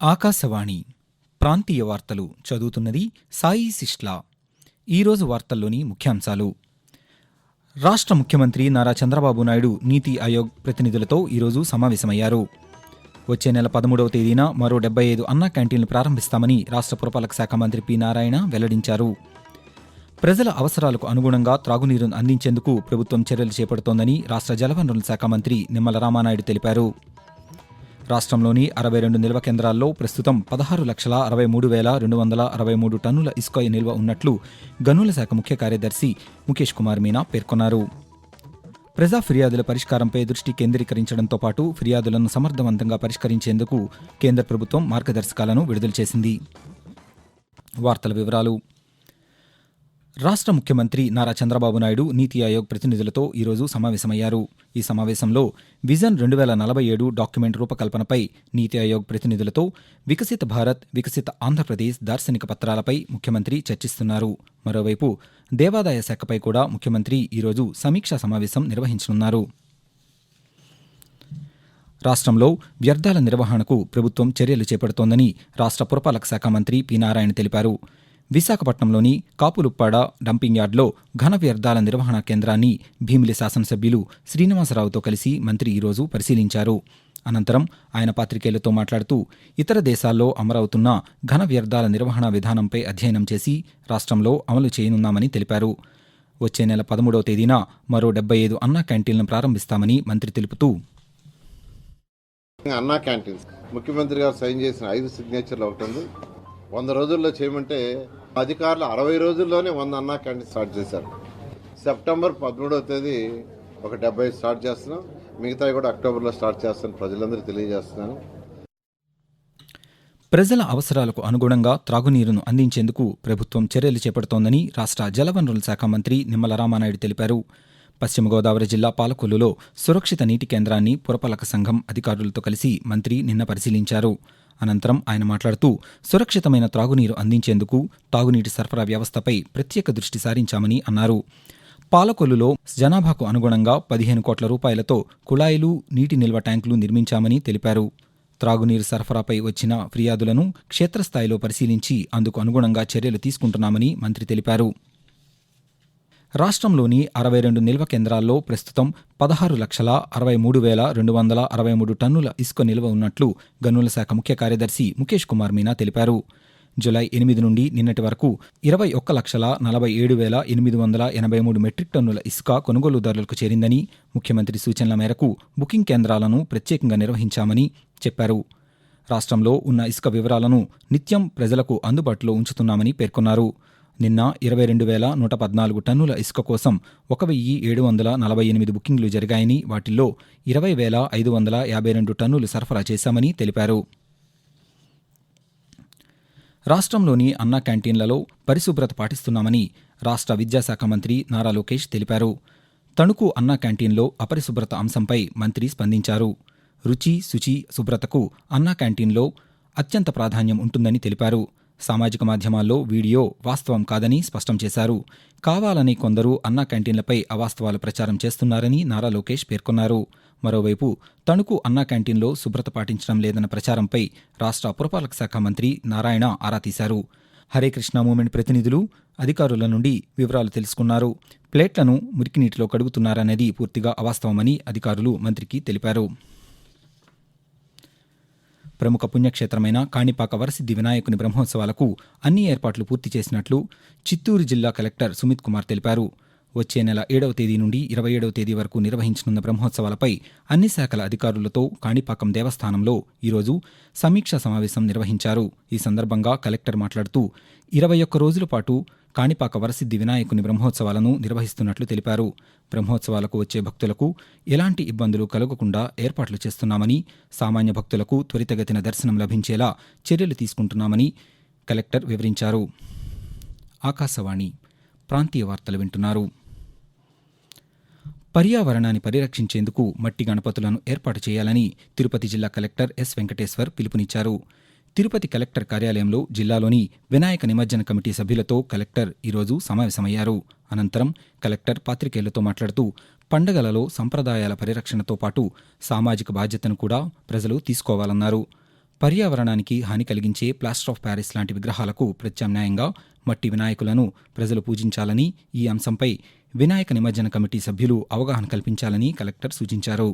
ఆకాశవాణి ప్రాంతీయ వార్తలు చదువుతున్నది సాయి సిస్లా. ఈరోజు వార్తల్లోని ముఖ్యాంశాలు. రాష్ట్ర ముఖ్యమంత్రి నారా చంద్రబాబు నాయుడు నీతి ఆయోగ్ ప్రతినిధులతో ఈరోజు సమావేశమయ్యారు. వచ్చే నెల 13వ తేదీన మరో 75 అన్నా క్యాంటీన్లు ప్రారంభిస్తామని రాష్ట్ర పురపాలక శాఖ మంత్రి పి. నారాయణ వెల్లడించారు. ప్రజల అవసరాలకు అనుగుణంగా త్రాగునీరును అందించేందుకు ప్రభుత్వం చర్యలు చేపడుతోందని రాష్ట్ర జలవనరుల శాఖ మంత్రి నిమ్మల రామానాయుడు తెలిపారు. రాష్ట్రంలోని 62 నిల్వ కేంద్రాల్లో ప్రస్తుతం 16,63,263 టన్నుల ఇసుక నిల్వ ఉన్నట్లు గనుల శాఖ ముఖ్య కార్యదర్శి ముఖేష్ కుమార్ మీనా పేర్కొన్నారు. ప్రజా ఫిర్యాదుల పరిష్కారంపై దృష్టి కేంద్రీకరించడంతో పాటు ఫిర్యాదులను సమర్థవంతంగా పరిష్కరించేందుకు కేంద్ర ప్రభుత్వం మార్గదర్శకాలను విడుదల చేసింది. వార్తల వివరాలు. రాష్ట్ర ముఖ్యమంత్రి నారా చంద్రబాబు నాయుడు నీతి ఆయోగ్ ప్రతినిధులతో ఈరోజు సమావేశమయ్యారు. ఈ సమావేశంలో విజన్ 2047 డాక్యుమెంట్ రూపకల్పనపై నీతి ఆయోగ్ ప్రతినిధులతో వికసిత భారత్, వికసిత ఆంధ్రప్రదేశ్ దార్శనిక పత్రాలపై ముఖ్యమంత్రి చర్చిస్తున్నారు. మరోవైపు దేవాదాయ శాఖపై కూడా ముఖ్యమంత్రి ఈరోజు సమీక్షా సమావేశం నిర్వహించనున్నారు. రాష్ట్రంలో వ్యర్థాల నిర్వహణకు ప్రభుత్వం చర్యలు చేపడుతోందని రాష్ట్ర పురపాలక శాఖ మంత్రి పి. నారాయణ తెలిపారు. విశాఖపట్నంలోని కాపులుప్పాడ డంపింగ్ యార్డ్లో ఘన వ్యర్థాల నిర్వహణ కేంద్రాన్ని భీమిలి శాసనసభ్యులు శ్రీనివాసరావుతో కలిసి మంత్రి ఈరోజు పరిశీలించారు. అనంతరం ఆయన పాత్రికేయులతో మాట్లాడుతూ ఇతర దేశాల్లో అమలవుతున్న ఘన వ్యర్థాల నిర్వహణ విధానంపై అధ్యయనం చేసి రాష్ట్రంలో అమలు చేయనున్నామని తెలిపారు. వచ్చే నెల 13వ తేదీన మరో 75 అన్నా క్యాంటీన్లను ప్రారంభిస్తామని మంత్రి తెలుపుతూ, అన్నా క్యాంటీన్స్ ముఖ్యమంత్రి గారు సైన్ చేసిన 5 సిగ్నేచర్లు ఒకటి ఉంది. 100 రోజుల్లో చేయమంటే అధికారులు 60 రోజుల్లోనే 100 అన్నా క్యాంటీన్ స్టార్ట్ చేశారు. సెప్టెంబర్ 13వ తేదీ ఒక 70 స్టార్ట్ చేస్తున్నాం. మిగతావి కూడా అక్టోబర్లో స్టార్ట్ చేస్తాను ప్రజలందరికీ తెలియజేస్తున్నాను. ప్రజల అవసరాలకు అనుగుణంగా త్రాగునీరును అందించేందుకు ప్రభుత్వం చర్యలు చేపడుతోందని రాష్ట్ర జలవనరుల శాఖ మంత్రి నిమ్మల రామానాయుడు తెలిపారు. పశ్చిమ గోదావరి జిల్లా పాలకొల్లులో సురక్షిత నీటి కేంద్రాన్ని పురపాలక సంఘం అధికారులతో కలిసి మంత్రి నిన్న పరిశీలించారు. అనంతరం ఆయన మాట్లాడుతూ సురక్షితమైన త్రాగునీరు అందించేందుకు తాగునీటి సరఫరా వ్యవస్థపై ప్రత్యేక దృష్టి సారించామని అన్నారు. పాలకొల్లులో జనాభాకు అనుగుణంగా 15 కోట్ల రూపాయలతో కుళాయిలు, నీటి నిల్వ ట్యాంకులు నిర్మించామని తెలిపారు. త్రాగునీరు సరఫరాపై వచ్చిన ఫిర్యాదులను క్షేత్రస్థాయిలో పరిశీలించి అందుకు అనుగుణంగా చర్యలు తీసుకుంటున్నామని మంత్రి తెలిపారు. రాష్ట్రంలోని 62 నిల్వ కేంద్రాల్లో ప్రస్తుతం 16,63,263 టన్నుల ఇసుక నిల్వ ఉన్నట్లు గనుల శాఖ ముఖ్య కార్యదర్శి ముఖేష్ కుమార్ మీనా తెలిపారు. జులై 8 నుండి నిన్నటి వరకు 21,47,883 మెట్రిక్ టన్నుల ఇసుక కొనుగోలుదారులకు చేరిందని, ముఖ్యమంత్రి సూచనల మేరకు బుకింగ్ కేంద్రాలను ప్రత్యేకంగా నిర్వహించామని చెప్పారు. రాష్ట్రంలో ఉన్న ఇసుక వివరాలను నిత్యం ప్రజలకు అందుబాటులో ఉంచుతున్నామని పేర్కొన్నారు. నిన్న 22,114 టన్నుల ఇసుక కోసం 1,748 బుకింగ్లు జరిగాయని, వాటిల్లో 20,552 టన్నులు సరఫరా చేశామని తెలిపారు. రాష్ట్రంలోని అన్నా క్యాంటీన్లలో పరిశుభ్రత పాటిస్తున్నామని రాష్ట్ర విద్యాశాఖ మంత్రి నారా లోకేష్ తెలిపారు. తణుకు అన్నా క్యాంటీన్లో అపరిశుభ్రత అంశంపై మంత్రి స్పందించారు. రుచి, శుచి, శుభ్రతకు అన్నా క్యాంటీన్లో అత్యంత ప్రాధాన్యం ఉంటుందని తెలిపారు. సామాజిక మాధ్యమాల్లో వీడియో వాస్తవం కాదని స్పష్టం చేశారు. కావాలని కొందరు అన్నా క్యాంటీన్లపై అవాస్తవాలు ప్రచారం చేస్తున్నారని నారా లోకేష్ పేర్కొన్నారు. మరోవైపు తణుకు అన్నా క్యాంటీన్లో శుభ్రత పాటించడం లేదన్న ప్రచారంపై రాష్ట్ర పురపాలక శాఖ మంత్రి నారాయణ ఆరా తీశారు. హరే కృష్ణ మూవ్మెంట్ ప్రతినిధులు అధికారుల నుండి వివరాలు తెలుసుకున్నారు. ప్లేట్లను మురికినీటిలో కడుగుతున్నారనేది పూర్తిగా అవాస్తవమని అధికారులు మంత్రికి తెలిపారు. ప్రముఖ పుణ్యక్షేత్రమైన కాణిపాక వరసిద్ధి వినాయకుని బ్రహ్మోత్సవాలకు అన్ని ఏర్పాట్లు పూర్తి చేసినట్లు చిత్తూరు జిల్లా కలెక్టర్ సుమిత్ కుమార్ తెలిపారు. వచ్చే నెల 7వ తేదీ నుండి 27వ తేదీ వరకు నిర్వహించనున్న బ్రహ్మోత్సవాలపై అన్ని శాఖల అధికారులతో కాణిపాకం దేవస్థానంలో ఈరోజు సమీక్షా సమావేశం నిర్వహించారు. ఈ సందర్భంగా కలెక్టర్ మాట్లాడుతూ 21 రోజుల పాటు కాణిపాక వరసిద్ధి వినాయకుని బ్రహ్మోత్సవాలను నిర్వహిస్తున్నట్లు తెలిపారు. బ్రహ్మోత్సవాలకు వచ్చే భక్తులకు ఎలాంటి ఇబ్బందులు కలగకుండా ఏర్పాట్లు చేస్తున్నామని, సామాన్య భక్తులకు త్వరితగతిన దర్శనం లభించేలా చర్యలు తీసుకుంటున్నామని కలెక్టర్ వివరించారు. ఆకాశవాణి ప్రాంతీయ వార్తలు వింటున్నారు. పర్యావరణాన్ని పరిరక్షించేందుకు మట్టి గణపతులను ఏర్పాటు చేయాలని తిరుపతి జిల్లా కలెక్టర్ ఎస్. వెంకటేశ్వర్ పిలుపునిచ్చారు. తిరుపతి కలెక్టర్ కార్యాలయంలో జిల్లాలోని వినాయక నిమజ్జన కమిటీ సభ్యులతో కలెక్టర్ ఈరోజు సమావేశమయ్యారు. అనంతరం కలెక్టర్ పాత్రికేయులతో మాట్లాడుతూ పండగలలో సంప్రదాయాల పరిరక్షణతో పాటు సామాజిక బాధ్యతను కూడా ప్రజలు తీసుకోవాలన్నారు. పర్యావరణానికి హాని కలిగించే ప్లాస్టర్ ఆఫ్ ప్యారిస్ లాంటి విగ్రహాలకు ప్రత్యామ్నాయంగా మట్టి వినాయకులను ప్రజలు పూజించాలని, ఈ అంశంపై వినాయక నిమజ్జన కమిటీ సభ్యులు అవగాహన కల్పించాలని కలెక్టర్ సూచించారు.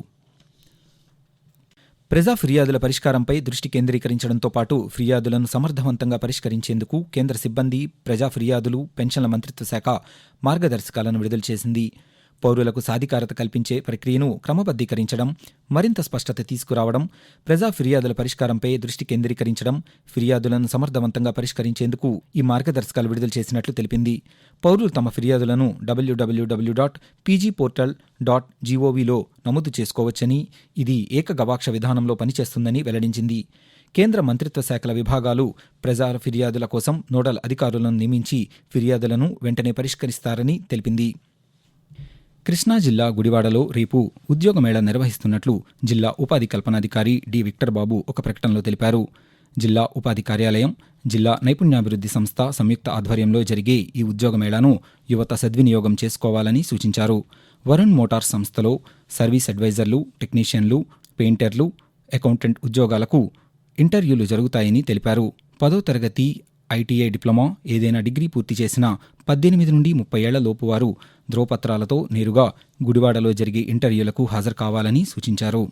ప్రజా ఫిర్యాదుల పరిష్కారంపై దృష్టి కేంద్రీకరించడంతో పాటు ఫిర్యాదులను సమర్థవంతంగా పరిష్కరించేందుకు కేంద్ర సిబ్బంది, ప్రజా ఫిర్యాదులు, పెన్షన్ల మంత్రిత్వ శాఖ మార్గదర్శకాలను విడుదల చేసింది. పౌరులకు సాధికారత కల్పించే ప్రక్రియను క్రమబద్ధీకరించడం, మరింత స్పష్టత తీసుకురావడం, ప్రజా ఫిర్యాదుల పరిష్కారంపై దృష్టి కేంద్రీకరించడం, ఫిర్యాదులను సమర్థవంతంగా పరిష్కరించేందుకు ఈ మార్గదర్శకాలు విడుదల చేసినట్లు తెలిపింది. పౌరులు తమ ఫిర్యాదులను www.pgportal.gov.లో నమోదు చేసుకోవచ్చని, ఇది ఏక గవాక్ష విధానంలో పనిచేస్తుందని వెల్లడించింది. కేంద్ర మంత్రిత్వ శాఖల విభాగాలు ప్రజా ఫిర్యాదుల కోసం నోడల్ అధికారులను నియమించి ఫిర్యాదులను వెంటనే పరిష్కరిస్తారని తెలిపింది. కృష్ణా జిల్లా గుడివాడలో రేపు ఉద్యోగ మేళా నిర్వహిస్తున్నట్లు జిల్లా ఉపాధి కల్పనాధికారి డి విక్టర్ బాబు ఒక ప్రకటనలో తెలిపారు. జిల్లా ఉపాధి కార్యాలయం, జిల్లా నైపుణ్యాభివృద్ధి సంస్థ సంయుక్త ఆధ్వర్యంలో జరిగే ఈ ఉద్యోగ మేళాను యువత సద్వినియోగం చేసుకోవాలని సూచించారు. వరుణ్ మోటార్స్ సంస్థలో సర్వీస్ అడ్వైజర్లు, టెక్నీషియన్లు, పెయింటర్లు, అకౌంటెంట్ ఉద్యోగాలకు ఇంటర్వ్యూలు జరుగుతాయని తెలిపారు. 10వ తరగతి, ఐటీఐ డిప్లొమా, ఏదైనా డిగ్రీ పూర్తి చేసిన 18 నుండి 30 ఏళ్ల లోపు వారు ధ్రువపత్రాలతో నేరుగా గుడివాడలో జరిగే ఇంటర్వ్యూలకు హాజరు కావాలని సూచించారు.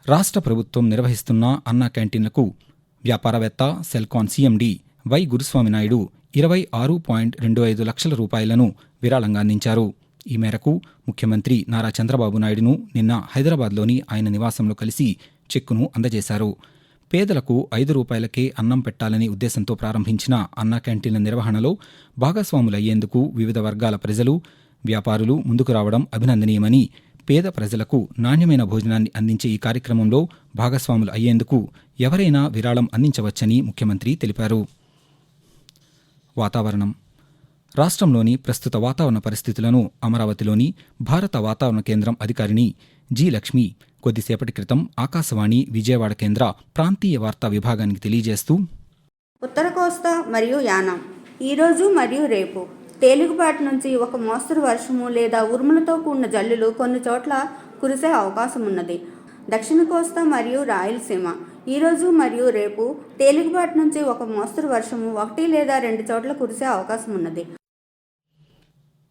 రాష్ట్ర ప్రభుత్వం నిర్వహిస్తున్న అన్నా క్యాంటీన్లకు వ్యాపారవేత్త సెల్కాన్ సీఎండీ వై గురుస్వామి నాయుడు 26.25 లక్షల రూపాయలను విరాళంగా అందించారు. ఈ మేరకు ముఖ్యమంత్రి నారా చంద్రబాబు నాయుడును నిన్న హైదరాబాద్లోని ఆయన నివాసంలో కలిసి చెక్కును అందజేశారు. పేదలకు 5 రూపాయలకే అన్నం పెట్టాలనే ఉద్దేశంతో ప్రారంభించిన అన్నా క్యాంటీన్ల నిర్వహణలో భాగస్వాములయ్యేందుకు వివిధ వర్గాల ప్రజలు, వ్యాపారులు ముందుకు రావడం అభినందనీయమని, పేద ప్రజలకు నాణ్యమైన భోజనాన్ని అందించే ఈ కార్యక్రమంలో భాగస్వాములు అయ్యేందుకు ఎవరైనా విరాళం అందించవచ్చని ముఖ్యమంత్రి తెలిపారు. వాతావరణం. రాష్ట్రంలోని ప్రస్తుత వాతావరణ పరిస్థితులను అమరావతిలోని భారత వాతావరణ కేంద్రం అధికారిణి జి. లక్ష్మి కొద్దిసేపటి క్రితం ఆకాశవాణి విజయవాడ కేంద్ర ప్రాంతీయ వార్తా విభాగానికి తెలియజేస్తూ, ఉత్తర కోస్తా మరియు యానాం ఈరోజు మరియు రేపు తేలికపాటి నుంచి ఒక మోస్తరు వర్షము లేదా ఉరుములతో కూడిన జల్లులు కొన్ని చోట్ల కురిసే అవకాశం ఉన్నది. దక్షిణ కోస్తా మరియు రాయలసీమ ఈరోజు మరియు రేపు తేలికపాటి నుంచి ఒక మోస్తరు వర్షము 1 లేదా 2 చోట్ల కురిసే అవకాశం ఉన్నది.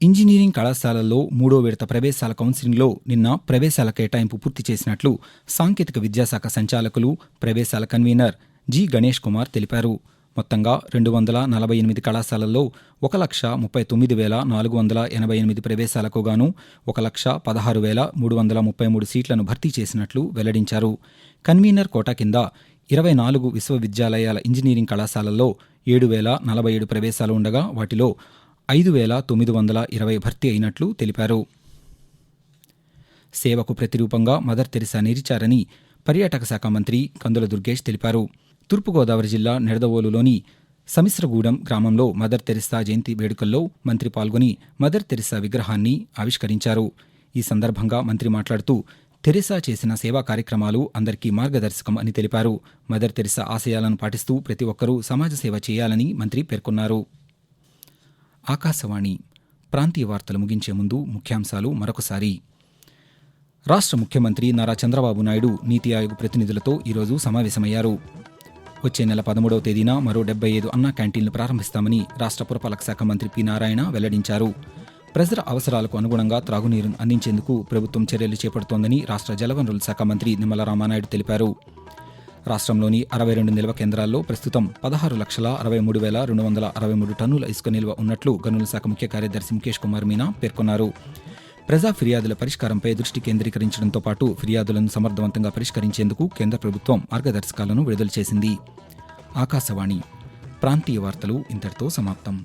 ఇంజనీరింగ్ కళాశాలల్లో 3వ విడత ప్రవేశాల కౌన్సిలింగ్లో నిన్న ప్రవేశాల కేటాయింపు పూర్తి చేసినట్లు సాంకేతిక విద్యాశాఖ సంచాలకులు, ప్రవేశాల కన్వీనర్ జి. గణేష్ కుమార్ తెలిపారు. మొత్తంగా 248 కళాశాలల్లో 1,39,488 ప్రవేశాలకు గాను 1,16,333 సీట్లను భర్తీ చేసినట్లు వెల్లడించారు. కన్వీనర్ కోటా కింద 24 విశ్వవిద్యాలయాల ఇంజనీరింగ్ కళాశాలల్లో 7,047 ప్రవేశాలు ఉండగా వాటిలో 5,920 భర్తీ అయినట్లు తెలిపారు. సేవకు ప్రతిరూపంగా మదర్ తెరిసా నిలిచారని పర్యాటక శాఖ మంత్రి కందుల దుర్గేష్ తెలిపారు. తూర్పుగోదావరి జిల్లా నిడదవోలులోని సమిశ్రగూడెం గ్రామంలో మదర్ తెరిసా జయంతి వేడుకల్లో మంత్రి పాల్గొని మదర్ తెరిసా విగ్రహాన్ని ఆవిష్కరించారు. ఈ సందర్భంగా మంత్రి మాట్లాడుతూ, తెరిసా చేసిన సేవా కార్యక్రమాలు అందరికీ మార్గదర్శకం అని తెలిపారు. మదర్ తెరిసా ఆశయాలను పాటిస్తూ ప్రతి ఒక్కరూ సమాజ సేవ చేయాలని మంత్రి పేర్కొన్నారు. ఆకాశవాణి ప్రాంతీయ వార్తలు ముగించే ముందు ముఖ్యాంశాలు మరొకసారి. రాష్ట్ర ముఖ్యమంత్రి నారా చంద్రబాబు నాయుడు నీతి ఆయోగ్ ప్రతినిధులతో ఈరోజు సమావేశమయ్యారు. వచ్చే నెల 13వ తేదీన మరో 75 అన్నా క్యాంటీన్లు ప్రారంభిస్తామని రాష్ట్ర పురపాలక శాఖ మంత్రి పి. నారాయణ వెల్లడించారు. ప్రజల అవసరాలకు అనుగుణంగా త్రాగునీరును అందించేందుకు ప్రభుత్వం చర్యలు చేపడుతోందని రాష్ట్ర జలవనరుల శాఖ మంత్రి నిమ్మల రామానాయుడు తెలిపారు. రాష్ట్రంలోని 62 నిల్వ కేంద్రాల్లో ప్రస్తుతం 16,63,263 టన్నుల ఇసుక నిల్వ ఉన్నట్లు గనుల శాఖ ముఖ్య కార్యదర్శి ముఖేష్ కుమార్ మీనా పేర్కొన్నారు. ప్రజా ఫిర్యాదుల పరిష్కారంపై దృష్టి కేంద్రీకరించడంతో పాటు ఫిర్యాదులను సమర్థవంతంగా పరిష్కరించేందుకు కేంద్ర ప్రభుత్వం మార్గదర్శకాలను విడుదల చేసింది. ఆకాశవాణి ప్రాంతీయ వార్తలు ఇంతటితో సమాప్తం.